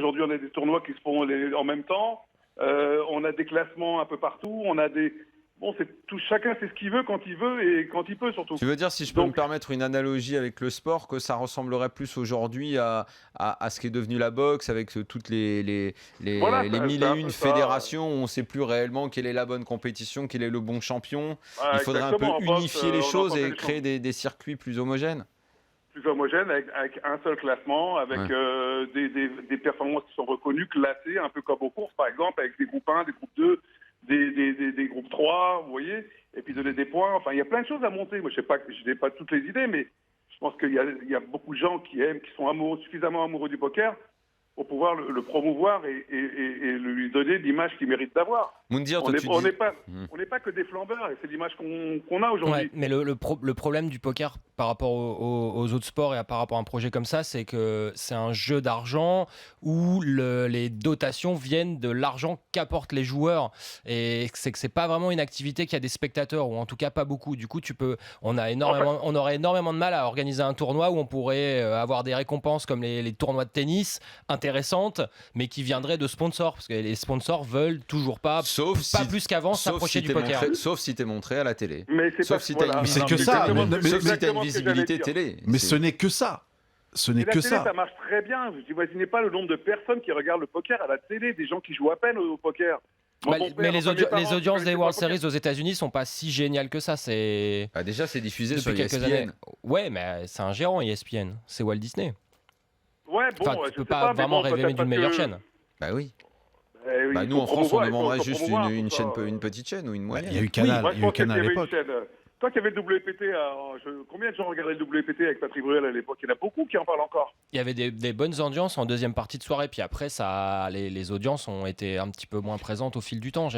Aujourd'hui, on a des tournois qui se font en même temps. On a des classements un peu partout. On a des... Bon, c'est tout, chacun fait ce qu'il veut quand il veut et quand il peut surtout. Tu veux dire, si je peux me permettre une analogie avec le sport, que ça ressemblerait plus aujourd'hui à ce qui est devenu la boxe, avec toutes les mille et une fédérations où on ne sait plus réellement quelle est la bonne compétition, quel est le bon champion. Il faudrait un peu unifier les choses et créer des circuits plus homogènes. Plus homogènes, avec un seul classement, avec des performances qui sont reconnues, classées, un peu comme aux courses par exemple, avec des groupes 1, des groupes 2, des groupes 3, vous voyez, et puis donner des points. Enfin, il y a plein de choses à monter. Moi, je n'ai pas toutes les idées, mais je pense qu'il y a beaucoup de gens qui sont suffisamment amoureux du poker pour pouvoir le promouvoir et lui donner l'image qu'il mérite d'avoir. Moundir, on n'est pas que des flambeurs, et c'est l'image qu'on a aujourd'hui. Ouais, mais le problème du poker par rapport aux autres sports et par rapport à un projet comme ça, c'est que c'est un jeu d'argent où les dotations viennent de l'argent qu'apportent les joueurs, et c'est que c'est pas vraiment une activité qui a des spectateurs, ou en tout cas pas beaucoup. Du coup, on aurait énormément de mal à organiser un tournoi où on pourrait avoir des récompenses comme les tournois de tennis intéressantes, mais qui viendraient de sponsors, parce que les sponsors veulent toujours pas plus qu'avant s'approcher du poker. Sauf si t'es montré à la télé. Mais sauf si t'as une visibilité télé. Mais ce n'est que ça. Ce n'est que ça. Ça marche très bien. Vous n'imaginez pas le nombre de personnes qui regardent le poker à la télé, des gens qui jouent à peine au poker. Mais les audiences des World Series aux États-Unis sont pas si géniales que ça. Déjà, c'est diffusé depuis sur quelques ESPN. années. Ouais, mais c'est un géant ESPN. C'est Walt Disney. Ouais, bon, tu peux pas vraiment rêver d'une meilleure chaîne. Bah oui. Nous en France, on demanderait juste une petite chaîne ou une moyenne. Il y a eu Canal à l'époque. Toi qui avais le WPT, combien de gens regardaient le WPT avec Patrick Bruel à l'époque? Il y en a beaucoup qui en parlent encore. Il y avait des bonnes audiences en deuxième partie de soirée, puis après, les audiences ont été un petit peu moins présentes au fil du temps.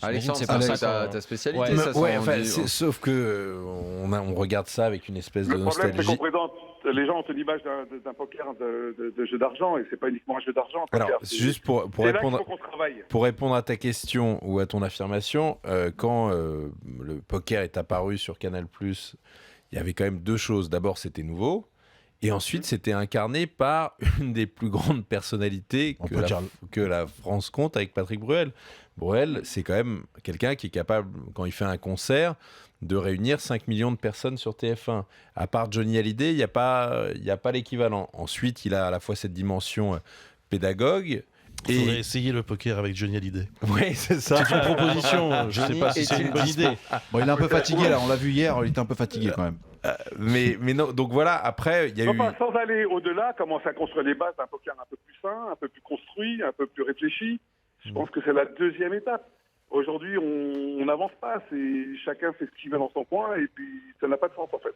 Alexandre, c'est ta spécialité. Sauf que on regarde ça avec une espèce de nostalgie. Le problème, c'est les gens ont une image d'un poker de jeu d'argent, et c'est pas uniquement un jeu d'argent. Alors, juste pour répondre à ta question ou à ton affirmation, quand le poker est apparu sur Canal+, il y avait quand même deux choses. D'abord, c'était nouveau. Et ensuite, c'était incarné par une des plus grandes personnalités que la France compte, avec Patrick Bruel. Bruel, c'est quand même quelqu'un qui est capable, quand il fait un concert, de réunir 5 millions de personnes sur TF1. À part Johnny Hallyday, il n'y a pas l'équivalent. Ensuite, il a à la fois cette dimension pédagogue. Il faudrait essayer le poker avec Johnny Hallyday. Oui, c'est ça. C'est une proposition. Je ne sais pas si c'est une bonne idée. Bon, il est un peu fatigué là. On l'a vu hier. Il était un peu fatigué quand même. Mais non. Donc voilà. Après, il y a eu. Sans aller au-delà, commencer à construire les bases d'un poker un peu plus sain, un peu plus construit, un peu plus réfléchi. Je pense que c'est la deuxième étape. Aujourd'hui, on n'avance pas. Chacun fait ce qu'il veut dans son coin, et puis ça n'a pas de sens en fait.